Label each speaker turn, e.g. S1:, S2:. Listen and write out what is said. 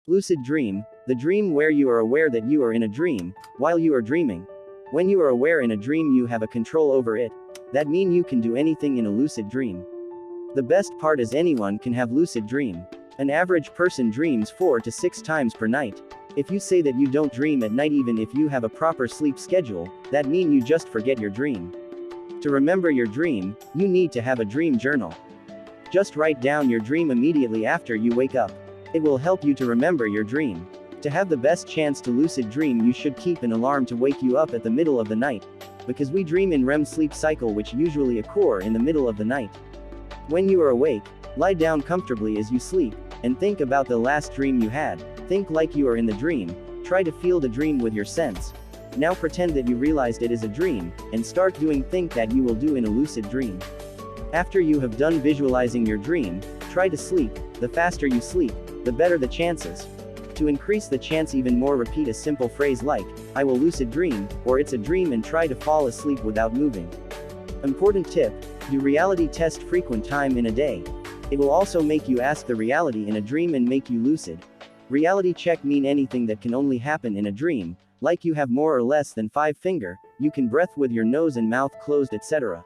S1: Lucid dream, the dream where you are aware that you are in a dream, while you are dreaming. When you are aware in a dream you have a control over it. That means you can do anything in a lucid dream. The best part is anyone can have lucid dream. An average person dreams 4 to 6 times per night. If you say that you don't dream at night even if you have a proper sleep schedule, that means you just forget your dream. To remember your dream, you need to have a dream journal. Just write down your dream immediately after you wake up. It will help you to remember your dream. To have the best chance to lucid dream you should keep an alarm to wake you up at the middle of the night. Because we dream in REM sleep cycle which usually occur in the middle of the night. When you are awake, lie down comfortably as you sleep, and think about the last dream you had. Think like you are in the dream, try to feel the dream with your sense. Now pretend that you realized it is a dream, and start doing things that you will do in a lucid dream. After you have done visualizing your dream, try to sleep. The faster you sleep, the better the chances. To increase the chance even more, repeat a simple phrase like, I will lucid dream, or it's a dream, and try to fall asleep without moving. Important tip, do reality test frequent time in a day. It will also make you ask the reality in a dream and make you lucid. Reality check mean anything that can only happen in a dream, like you have more or less than 5 fingers, you can breathe with your nose and mouth closed, etc.